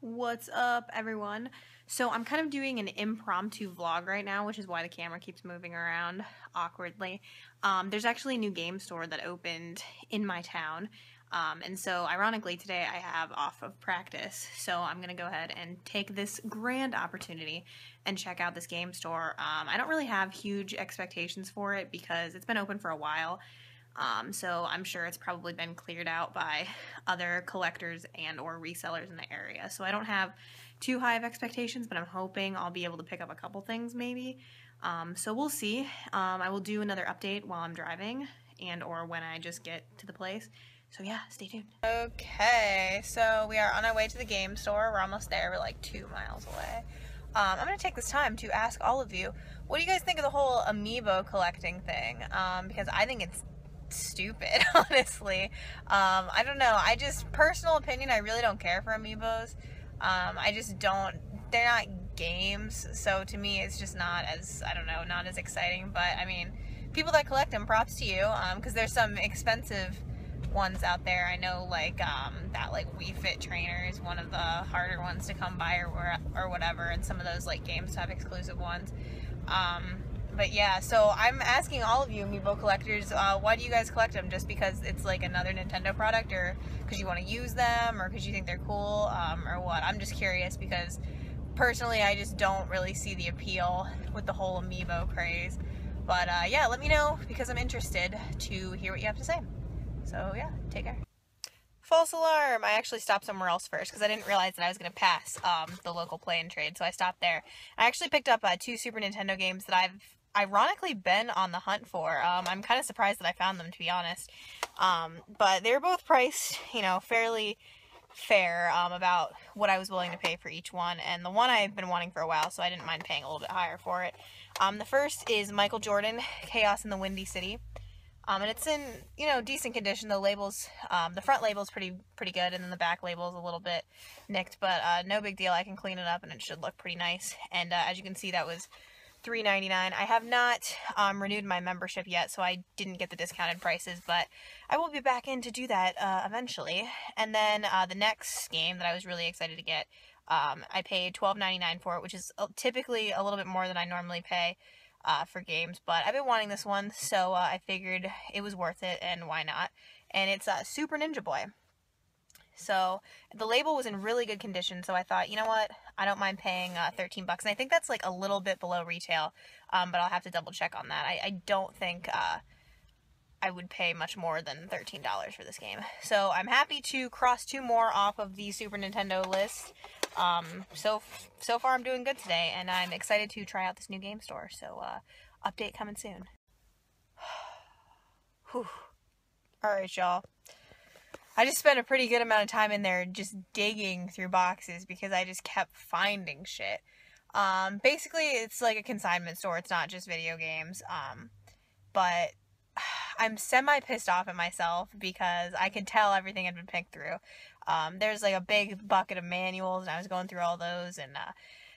What's up, everyone? So I'm kind of doing an impromptu vlog right now, which is why the camera keeps moving around awkwardly. There's actually a new game store that opened in my town, and so ironically today I have off of practice, so I'm gonna go ahead and take this grand opportunity and check out this game store. I don't really have huge expectations for it because it's been open for a while. So I'm sure it's probably been cleared out by other collectors and or resellers in the area. So I don't have too high of expectations, but I'm hoping I'll be able to pick up a couple things maybe. So we'll see. I will do another update while I'm driving and or when I just get to the place. So yeah, stay tuned. Okay, so we are on our way to the game store. We're almost there. We're like 2 miles away. I'm going to take this time to ask all of you, what do you guys think of the whole amiibo collecting thing? Because I think it's stupid, honestly. I don't know. Personal opinion, I really don't care for amiibos. I just don't, they're not games, so to me it's just not as, I don't know, not as exciting. But I mean, people that collect them, props to you, because there's some expensive ones out there. I know, like, that, like, Wii Fit trainer is one of the harder ones to come by or whatever, and some of those, like, GameStop exclusive ones. But yeah, so I'm asking all of you amiibo collectors, why do you guys collect them? Just because it's like another Nintendo product, or because you want to use them, or because you think they're cool, or what? I'm just curious because personally I just don't really see the appeal with the whole amiibo craze. But yeah, let me know because I'm interested to hear what you have to say. So yeah, take care. False alarm! I actually stopped somewhere else first because I didn't realize that I was going to pass the local play and trade, so I stopped there. I actually picked up 2 Super Nintendo games that I've ironically been on the hunt for. I'm kind of surprised that I found them, to be honest. But they were both priced, you know, fairly fair, about what I was willing to pay for each one, and the one I've been wanting for a while, so I didn't mind paying a little bit higher for it. The first is Michael Jordan, Chaos in the Windy City. And it's in, you know, decent condition. The labels, the front label's pretty good, and then the back label's a little bit nicked, but no big deal. I can clean it up, and it should look pretty nice. And as you can see, that was $3.99. I have not renewed my membership yet, so I didn't get the discounted prices, but I will be back in to do that eventually. And then the next game that I was really excited to get, I paid $12.99 for it, which is typically a little bit more than I normally pay for games, but I've been wanting this one, so I figured it was worth it, and why not? And it's Super Ninja Boy. So the label was in really good condition, so I thought, you know what, I don't mind paying $13, and I think that's like a little bit below retail, but I'll have to double check on that. I don't think I would pay much more than $13 for this game. So I'm happy to cross 2 more off of the Super Nintendo list. So far I'm doing good today, and I'm excited to try out this new game store, so update coming soon. Whew. Alright, y'all. I just spent a pretty good amount of time in there just digging through boxes because I just kept finding shit. Basically, it's like a consignment store. It's not just video games. But I'm semi-pissed off at myself because I could tell everything had been picked through. There's like a big bucket of manuals, and I was going through all those, and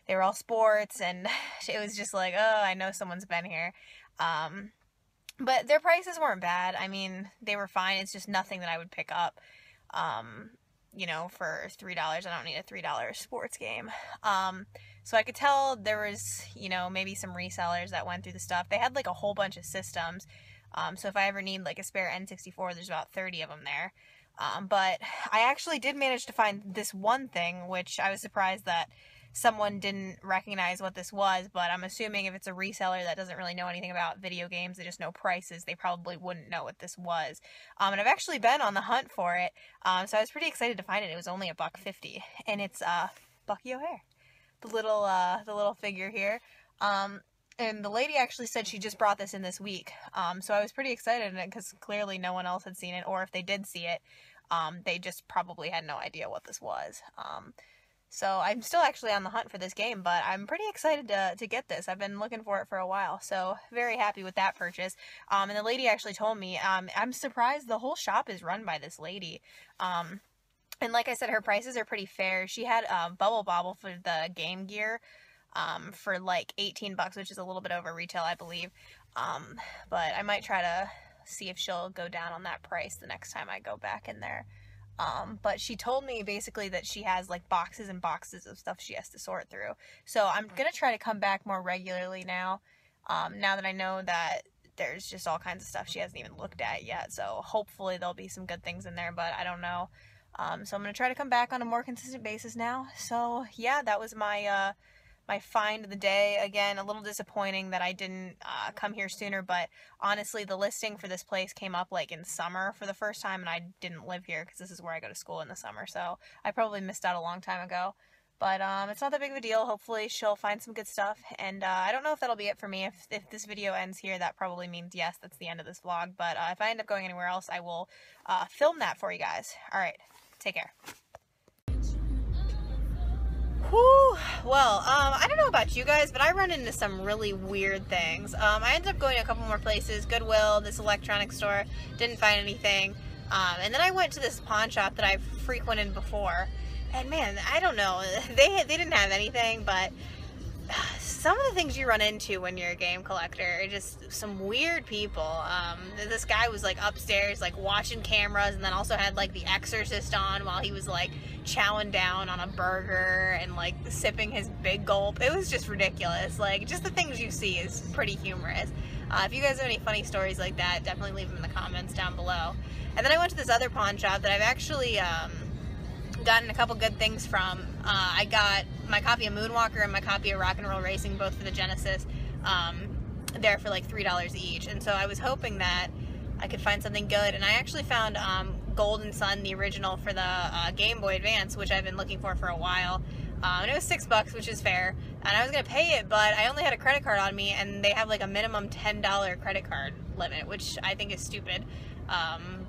they were all sports, and it was just like, oh, I know someone's been here. But their prices weren't bad. I mean, they were fine. It's just nothing that I would pick up, you know, for $3. I don't need a $3 sports game. So I could tell there was, you know, maybe some resellers that went through the stuff. They had like a whole bunch of systems. So if I ever need like a spare N64, there's about 30 of them there. But I actually did manage to find this one thing, which I was surprised that someone didn't recognize what this was, but I'm assuming if it's a reseller that doesn't really know anything about video games, they just know prices, they probably wouldn't know what this was. And I've actually been on the hunt for it, so I was pretty excited to find it. It was only $1.50, and it's Bucky O'Hare, the little figure here. And the lady actually said she just brought this in this week, so I was pretty excited because clearly no one else had seen it, or if they did see it, they just probably had no idea what this was. So I'm still actually on the hunt for this game, but I'm pretty excited to get this. I've been looking for it for a while, so very happy with that purchase. And the lady actually told me, I'm surprised the whole shop is run by this lady. And like I said, her prices are pretty fair. She had Bubble Bobble for the Game Gear for like $18, which is a little bit over retail, I believe. But I might try to see if she'll go down on that price the next time I go back in there. But she told me basically that she has like boxes and boxes of stuff she has to sort through. So I'm gonna try to come back more regularly now, now that I know that there's just all kinds of stuff she hasn't even looked at yet. So hopefully there'll be some good things in there, but I don't know. So I'm gonna try to come back on a more consistent basis now. So yeah, that was my my find of the day. Again, a little disappointing that I didn't come here sooner, but honestly, the listing for this place came up like in summer for the first time, and I didn't live here because this is where I go to school in the summer, so I probably missed out a long time ago. But it's not that big of a deal. Hopefully she'll find some good stuff, and I don't know if that'll be it for me. If this video ends here, that probably means yes, that's the end of this vlog, but if I end up going anywhere else, I will film that for you guys. Alright, take care. Whew. Well, I don't know about you guys, but I run into some really weird things. I ended up going to a couple more places, Goodwill, this electronics store, didn't find anything, and then I went to this pawn shop that I've frequented before, and man, I don't know, they didn't have anything, but some of the things you run into when you're a game collector are just some weird people. This guy was like upstairs like watching cameras, and then also had like The Exorcist on while he was like chowing down on a burger and like sipping his big gulp. It was just ridiculous. Like, just the things you see is pretty humorous. If you guys have any funny stories like that, definitely leave them in the comments down below. And then I went to this other pawn shop that I've actually gotten a couple good things from. I got my copy of Moonwalker and my copy of Rock and Roll Racing, both for the Genesis, there for like $3 each. And so I was hoping that I could find something good, and I actually found Golden Sun, the original for the Game Boy Advance, which I've been looking for a while. And it was $6, which is fair, and I was gonna pay it, but I only had a credit card on me, and they have like a minimum $10 credit card limit, which I think is stupid.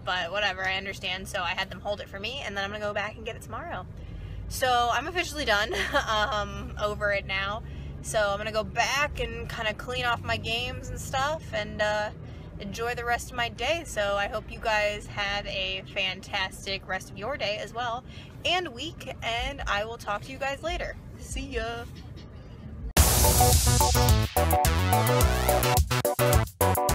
But whatever, I understand, so I had them hold it for me, and then I'm gonna go back and get it tomorrow. So I'm officially done over it now, so I'm gonna go back and kind of clean off my games and stuff, and enjoy the rest of my day. So I hope you guys have a fantastic rest of your day as well, and week, and I will talk to you guys later. See ya!